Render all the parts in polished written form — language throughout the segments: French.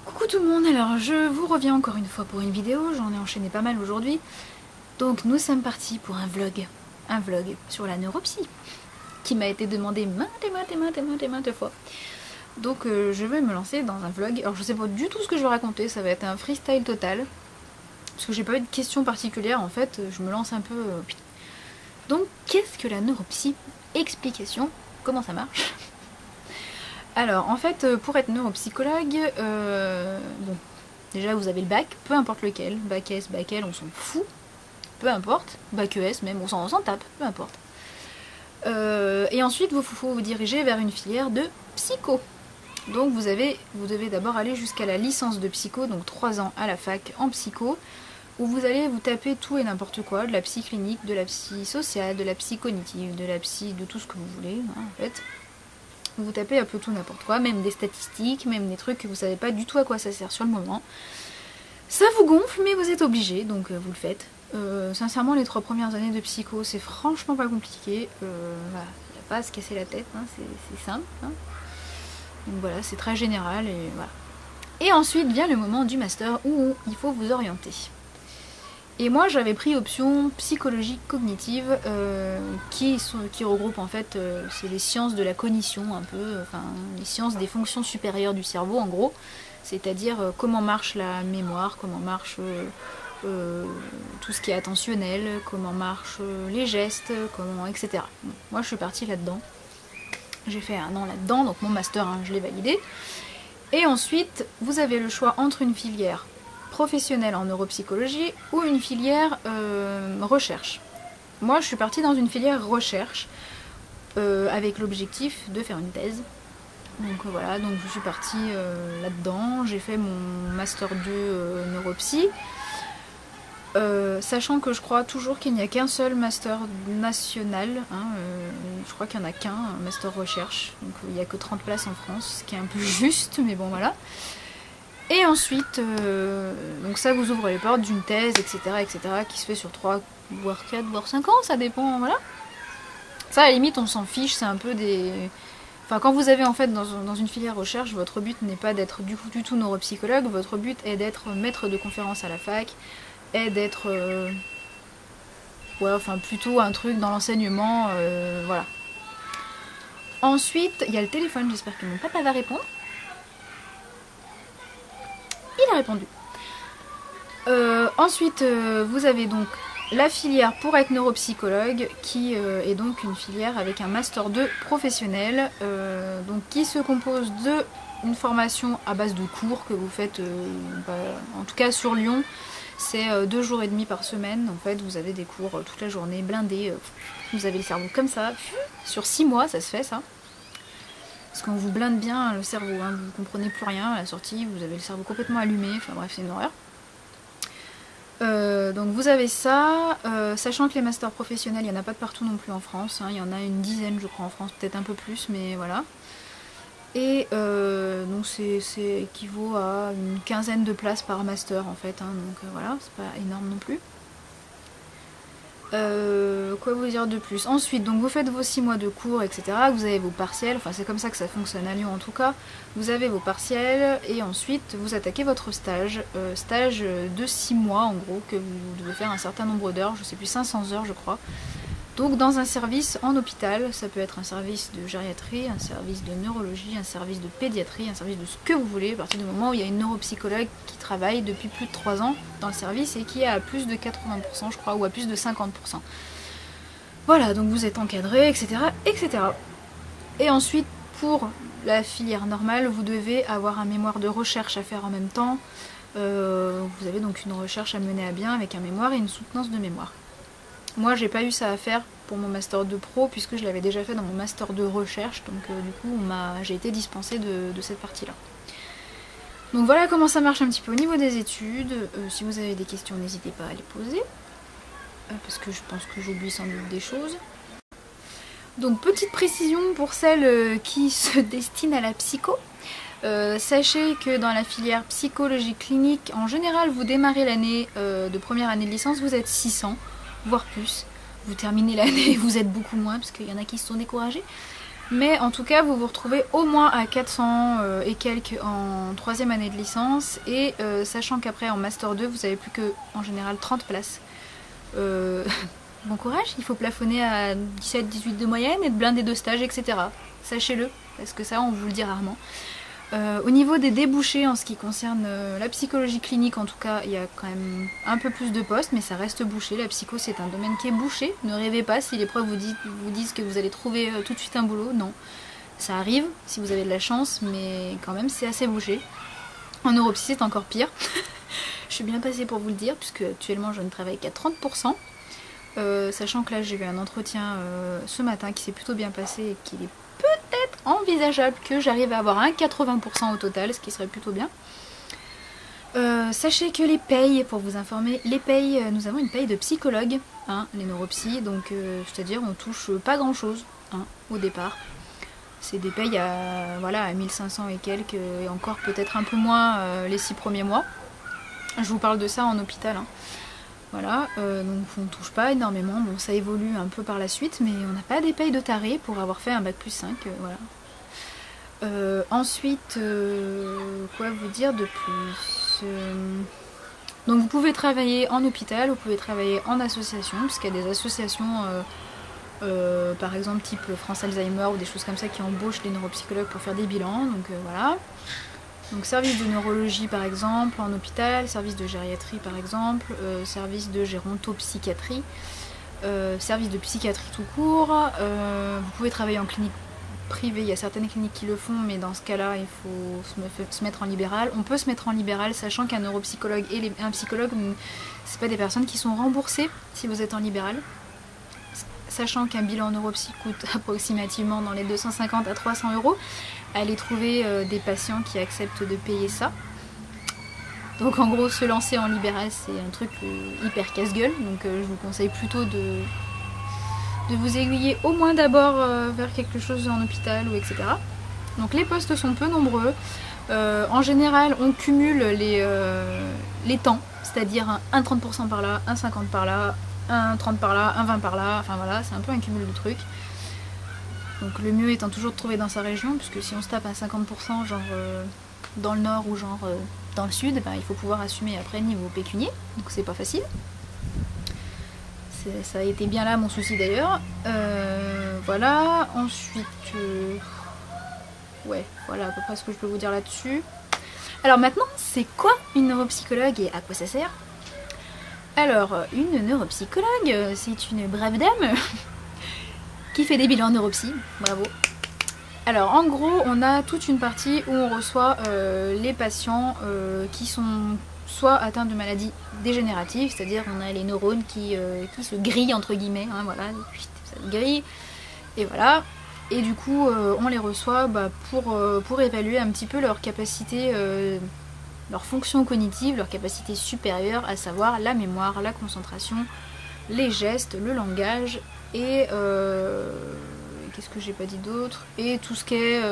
Coucou tout le monde, alors je vous reviens encore une fois pour une vidéo, j'en ai enchaîné pas mal aujourd'hui. Donc nous sommes partis pour un vlog sur la neuropsy, qui m'a été demandé maintes fois. Donc je vais me lancer dans un vlog, alors je sais pas du tout ce que je vais raconter, ça va être un freestyle total. Parce que j'ai pas eu de questions particulières en fait, je me lance un peu... Donc qu'est-ce que la neuropsy? Explication, comment ça marche? Alors en fait pour être neuropsychologue, bon, déjà vous avez le bac, peu importe lequel, bac S, bac L, on s'en fout, peu importe, bac ES même, on s'en tape, peu importe. Et ensuite vous vous diriger vers une filière de psycho. Donc vous devez d'abord aller jusqu'à la licence de psycho, donc 3 ans à la fac en psycho, où vous allez vous taper tout et n'importe quoi, de la psy clinique, de la psy sociale, de la psy cognitive, de la psy, de tout ce que vous voulez, hein, en fait. Vous tapez un peu tout n'importe quoi, même des statistiques, même des trucs que vous savez pas du tout à quoi ça sert sur le moment. Ça vous gonfle, mais vous êtes obligé, donc vous le faites. Sincèrement, les 3 premières années de psycho, c'est franchement pas compliqué. Voilà, il n'y a pas à se casser la tête, hein, c'est simple. Hein. Donc voilà, c'est très général et voilà. Et ensuite vient le moment du master où il faut vous orienter. Et moi j'avais pris option psychologie cognitive qui regroupe en fait c'est les sciences de la cognition un peu, enfin les sciences des fonctions supérieures du cerveau en gros, c'est-à-dire comment marche la mémoire, comment marche tout ce qui est attentionnel, comment marchent les gestes, comment etc. Bon, moi je suis partie là-dedans, j'ai fait 1 an là-dedans, donc mon master hein, je l'ai validé. Et ensuite vous avez le choix entre une filière professionnelle en neuropsychologie ou une filière recherche. Moi je suis partie dans une filière recherche avec l'objectif de faire une thèse. Donc voilà, donc je suis partie là-dedans, j'ai fait mon master 2 neuropsy. Sachant que je crois toujours qu'il n'y a qu'un seul master national, hein, je crois qu'il n'y en a qu'un, un master recherche, donc il n'y a que 30 places en France, ce qui est un peu juste, mais bon voilà. Et ensuite, donc ça vous ouvre les portes d'une thèse, etc., qui se fait sur 3, voire 4, voire 5 ans, ça dépend, voilà. Ça, à la limite, on s'en fiche, c'est un peu des... Enfin, quand vous avez en fait dans une filière recherche, votre but n'est pas d'être du tout neuropsychologue, votre but est d'être maître de conférence à la fac, est d'être... ouais, enfin, plutôt un truc dans l'enseignement, voilà. Ensuite, il y a le téléphone, j'espère que mon papa va répondre. Il a répondu. Ensuite, vous avez donc la filière pour être neuropsychologue, qui est donc une filière avec un master 2 professionnel, donc qui se compose de une formation à base de cours que vous faites, en tout cas sur Lyon, c'est 2 jours et demi par semaine. En fait, vous avez des cours toute la journée, blindés, vous avez le cerveau comme ça, sur 6 mois, ça se fait ça. Parce qu'on vous blinde bien le cerveau, hein, vous comprenez plus rien à la sortie, vous avez le cerveau complètement allumé, enfin bref c'est une horreur. Donc vous avez ça, sachant que les masters professionnels, il n'y en a pas de partout non plus en France, hein, il y en a une dizaine je crois en France, peut-être un peu plus, mais voilà. Et donc c'est équivaut à une quinzaine de places par master en fait, hein, donc voilà, c'est pas énorme non plus. Quoi vous dire de plus? Ensuite, donc vous faites vos 6 mois de cours, etc. Vous avez vos partiels, enfin c'est comme ça que ça fonctionne à Lyon en tout cas. Vous avez vos partiels et ensuite vous attaquez votre stage. Stage de 6 mois en gros, que vous devez faire un certain nombre d'heures, je sais plus, 500 heures je crois. Donc dans un service en hôpital, ça peut être un service de gériatrie, un service de neurologie, un service de pédiatrie, un service de ce que vous voulez, à partir du moment où il y a une neuropsychologue qui travaille depuis plus de 3 ans dans le service et qui est à plus de 80% je crois, ou à plus de 50%. Voilà, donc vous êtes encadré, etc., etc. Et ensuite, pour la filière normale, vous devez avoir un mémoire de recherche à faire en même temps. Vous avez donc une recherche à mener à bien avec un mémoire et une soutenance de mémoire. Moi j'ai pas eu ça à faire pour mon master 2 pro puisque je l'avais déjà fait dans mon master 2 recherche, donc du coup j'ai été dispensée de cette partie là. Donc voilà comment ça marche un petit peu au niveau des études. Si vous avez des questions n'hésitez pas à les poser, parce que je pense que j'oublie sans doute des choses. Donc petite précision pour celles qui se destinent à la psycho. Sachez que dans la filière psychologie clinique, en général vous démarrez l'année de première année de licence, vous êtes 600. Voire plus. Vous terminez l'année, vous êtes beaucoup moins, parce qu'il y en a qui se sont découragés. Mais en tout cas, vous vous retrouvez au moins à 400 et quelques en 3e année de licence. Et sachant qu'après en Master 2, vous avez plus que en général 30 places. Bon courage, il faut plafonner à 17-18 de moyenne et de blinder de stage, etc. Sachez-le, parce que ça on vous le dit rarement. Au niveau des débouchés en ce qui concerne la psychologie clinique, en tout cas, il y a quand même un peu plus de postes, mais ça reste bouché. La psycho, c'est un domaine qui est bouché. Ne rêvez pas si les profs vous disent que vous allez trouver tout de suite un boulot. Non, ça arrive si vous avez de la chance, mais quand même, c'est assez bouché. En neuropsy, c'est encore pire. Je suis bien passée pour vous le dire, puisque actuellement, je ne travaille qu'à 30%. Sachant que là, j'ai eu un entretien ce matin qui s'est plutôt bien passé et qu'il est peut-être envisageable que j'arrive à avoir un 80% au total, ce qui serait plutôt bien. Sachez que les payes, pour vous informer, les payes, nous avons une paye de psychologue, hein, les neuropsy, donc c'est-à-dire on touche pas grand-chose hein, au départ. C'est des payes à, voilà, à 1500 et quelques, et encore peut-être un peu moins les 6 premiers mois. Je vous parle de ça en hôpital. Hein. Voilà, donc on ne touche pas énormément, bon ça évolue un peu par la suite, mais on n'a pas des payes de taré pour avoir fait un bac plus 5, voilà. Ensuite, quoi vous dire de plus donc vous pouvez travailler en hôpital, vous pouvez travailler en association, puisqu'il y a des associations, par exemple type France Alzheimer ou des choses comme ça qui embauchent les neuropsychologues pour faire des bilans, donc voilà. Donc service de neurologie par exemple en hôpital, service de gériatrie par exemple, service de gérontopsychiatrie, service de psychiatrie tout court. Vous pouvez travailler en clinique privée, il y a certaines cliniques qui le font, mais dans ce cas-là il faut se mettre en libéral. On peut se mettre en libéral, sachant qu'un neuropsychologue et un psychologue, c'est pas des personnes qui sont remboursées si vous êtes en libéral. Sachant qu'un bilan neuropsy coûte approximativement dans les 250 à 300 €, allez trouver des patients qui acceptent de payer ça. Donc en gros, se lancer en libéral, c'est un truc hyper casse-gueule. Donc je vous conseille plutôt de vous aiguiller au moins d'abord vers quelque chose en hôpital ou etc. Donc les postes sont peu nombreux. En général, on cumule les temps, c'est-à-dire un 30% par là, un 50% par là, un 30 par là, un 20 par là, enfin voilà, c'est un peu un cumul de trucs. Donc le mieux étant toujours de trouver dans sa région, puisque si on se tape à 50% genre dans le nord ou genre dans le sud, ben, il faut pouvoir assumer après niveau pécunier, donc c'est pas facile. Ça a été bien là mon souci d'ailleurs. Voilà, ensuite... ouais, voilà à peu près ce que je peux vous dire là-dessus. Alors maintenant, c'est quoi une neuropsychologue et à quoi ça sert ? Alors, une neuropsychologue, c'est une brave dame qui fait des bilans neuropsy, bravo. Alors en gros, on a toute une partie où on reçoit les patients qui sont soit atteints de maladies dégénératives, c'est-à-dire on a les neurones qui se grillent entre guillemets, hein, voilà, ça grille, et voilà. Et du coup, on les reçoit pour évaluer un petit peu leur capacité, leur fonction cognitive, leur capacité supérieure, à savoir la mémoire, la concentration, les gestes, le langage et qu'est-ce que j'ai pas dit d'autre, et tout ce qui est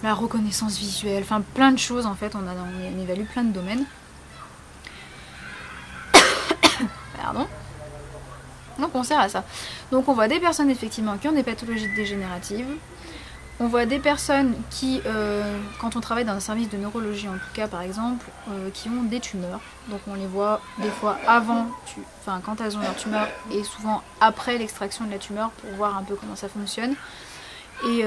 la reconnaissance visuelle, enfin plein de choses en fait, on évalue plein de domaines. Pardon. Donc on sert à ça. Donc on voit des personnes effectivement qui ont des pathologies dégénératives. On voit des personnes qui, quand on travaille dans un service de neurologie en tout cas par exemple, qui ont des tumeurs. Donc on les voit des fois avant, quand elles ont leur tumeur, et souvent après l'extraction de la tumeur pour voir un peu comment ça fonctionne. Et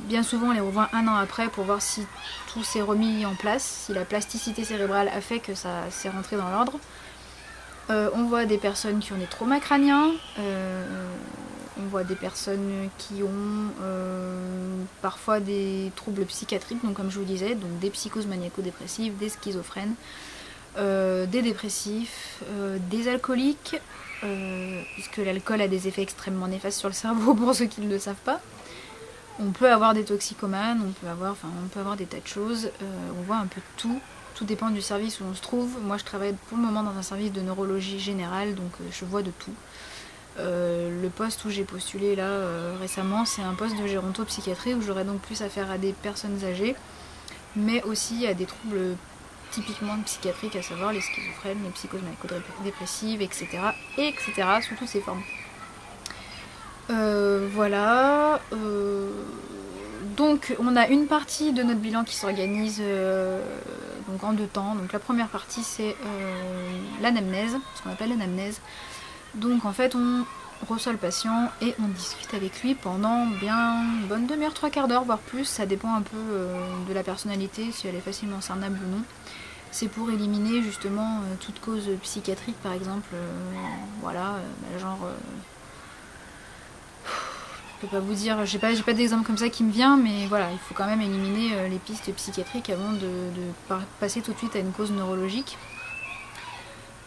bien souvent on les revoit un an après pour voir si tout s'est remis en place, si la plasticité cérébrale a fait que ça s'est rentré dans l'ordre. On voit des personnes qui ont des traumas crâniens. On voit des personnes qui ont parfois des troubles psychiatriques, donc comme je vous disais, donc des psychoses maniaco-dépressives, des schizophrènes, des dépressifs, des alcooliques, puisque l'alcool a des effets extrêmement néfastes sur le cerveau pour ceux qui ne le savent pas. On peut avoir des toxicomanes, on peut avoir des tas de choses, on voit un peu de tout. Tout dépend du service où on se trouve. Moi je travaille pour le moment dans un service de neurologie générale, donc je vois de tout. Le poste où j'ai postulé là récemment, c'est un poste de gérontopsychiatrie où j'aurais donc plus affaire à des personnes âgées, mais aussi à des troubles typiquement psychiatriques, à savoir les schizophrènes, les psychoses maniaco-dépressives, etc., etc., sous toutes ces formes. Voilà. Donc on a une partie de notre bilan qui s'organise donc en 2 temps. Donc la première partie c'est l'anamnèse, ce qu'on appelle l'anamnèse. Donc en fait on reçoit le patient et on discute avec lui pendant bien une bonne demi-heure, 3/4 d'heure, voire plus. Ça dépend un peu de la personnalité, si elle est facilement cernable ou non. C'est pour éliminer justement toute cause psychiatrique par exemple. Voilà, genre... je peux pas vous dire, j'ai pas d'exemple comme ça qui me vient, mais voilà, il faut quand même éliminer les pistes psychiatriques avant de passer tout de suite à une cause neurologique.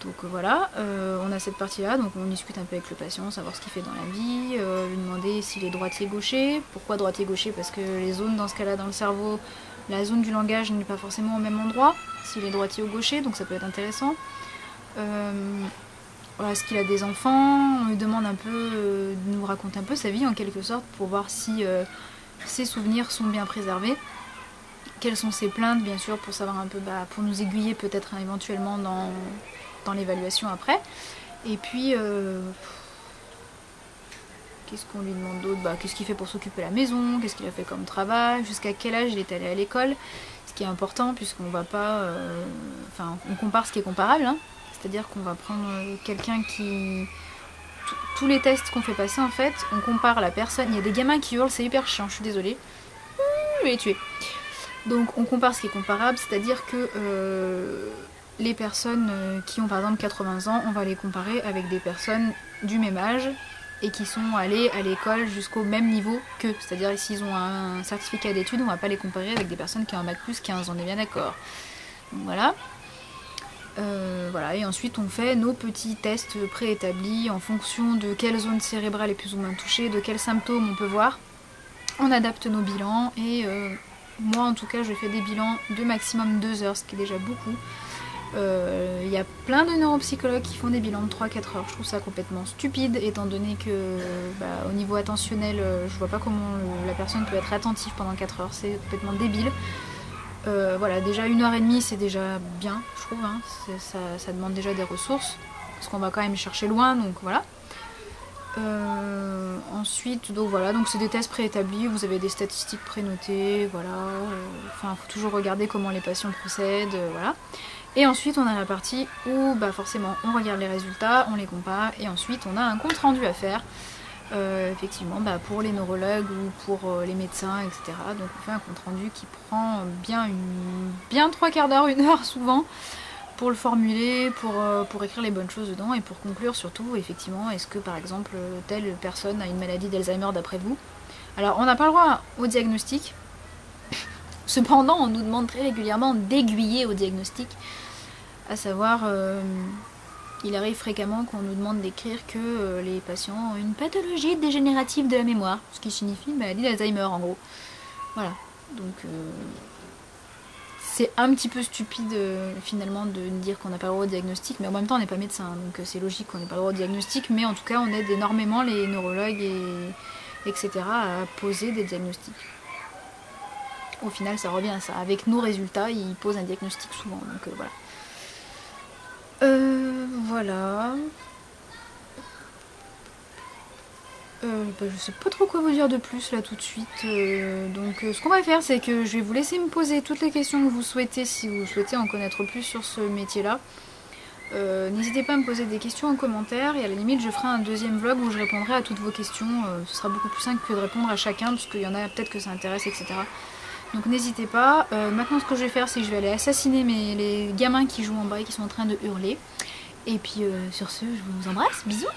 Donc voilà, on a cette partie-là, donc on discute un peu avec le patient, savoir ce qu'il fait dans la vie, lui demander s'il est droitier-gaucher. Pourquoi droitier-gaucher? Parce que les zones dans ce cas-là dans le cerveau, la zone du langage n'est pas forcément au même endroit, s'il est droitier ou gaucher, donc ça peut être intéressant. Voilà, est-ce qu'il a des enfants? On lui demande un peu, de nous raconter un peu sa vie en quelque sorte pour voir si ses souvenirs sont bien préservés. Quelles sont ses plaintes bien sûr pour savoir un peu, pour nous aiguiller peut-être éventuellement dans l'évaluation après. Et puis, qu'est-ce qu'on lui demande d'autre? Qu'est-ce qu'il fait pour s'occuper de la maison? Qu'est-ce qu'il a fait comme travail? Jusqu'à quel âge il est allé à l'école? Ce qui est important puisqu'on va pas... Enfin, on compare ce qui est comparable, hein. C'est-à-dire qu'on va prendre quelqu'un qui... Tous les tests qu'on fait passer, en fait, on compare la personne... Il y a des gamins qui hurlent, c'est hyper chiant, je suis désolée. Je vais les tuer. Donc on compare ce qui est comparable, c'est-à-dire que les personnes qui ont par exemple 80 ans, on va les comparer avec des personnes du même âge et qui sont allées à l'école jusqu'au même niveau qu'eux. C'est-à-dire s'ils ont un certificat d'études, on va pas les comparer avec des personnes qui ont un bac plus 15, on est bien d'accord. Donc voilà. Voilà, et ensuite on fait nos petits tests préétablis en fonction de quelle zone cérébrale est plus ou moins touchée, de quels symptômes on peut voir. On adapte nos bilans et moi en tout cas je fais des bilans de maximum 2 heures, ce qui est déjà beaucoup. Il y a plein de neuropsychologues qui font des bilans de 3-4 heures, je trouve ça complètement stupide étant donné que au niveau attentionnel je vois pas comment la personne peut être attentive pendant 4 heures, c'est complètement débile. Voilà, déjà 1h30 c'est déjà bien, je trouve, hein. Ça demande déjà des ressources, parce qu'on va quand même chercher loin, donc voilà. Ensuite, donc voilà, donc c'est des tests préétablis, vous avez des statistiques prénotées, voilà. Enfin, faut toujours regarder comment les patients procèdent, voilà. Et ensuite, on a la partie où, forcément, on regarde les résultats, on les compare, et ensuite, on a un compte rendu à faire. Effectivement, pour les neurologues ou pour les médecins, etc. Donc on fait un compte rendu qui prend bien 3/4 d'heure, 1 heure souvent, pour le formuler, pour écrire les bonnes choses dedans et pour conclure surtout, effectivement, est-ce que par exemple telle personne a une maladie d'Alzheimer d'après vous? Alors on n'a pas le droit au diagnostic, cependant on nous demande très régulièrement d'aiguiller au diagnostic, à savoir... il arrive fréquemment qu'on nous demande d'écrire que les patients ont une pathologie dégénérative de la mémoire, ce qui signifie une maladie d'Alzheimer en gros. Voilà, donc c'est un petit peu stupide finalement de dire qu'on n'a pas le droit au diagnostic, mais en même temps on n'est pas médecin, donc c'est logique qu'on n'ait pas le droit au diagnostic, mais en tout cas on aide énormément les neurologues etc. à poser des diagnostics. Au final ça revient à ça, avec nos résultats ils posent un diagnostic souvent, donc voilà. Voilà. Je sais pas trop quoi vous dire de plus là tout de suite. Donc ce qu'on va faire c'est que je vais vous laisser me poser toutes les questions que vous souhaitez si vous souhaitez en connaître plus sur ce métier là. N'hésitez pas à me poser des questions en commentaire et à la limite je ferai un deuxième vlog où je répondrai à toutes vos questions. Ce sera beaucoup plus simple que de répondre à chacun parce qu'il y en a peut-être que ça intéresse, etc. Donc n'hésitez pas. Maintenant ce que je vais faire c'est que je vais aller assassiner les gamins qui jouent en bas et qui sont en train de hurler. Et puis sur ce je vous embrasse, bisous.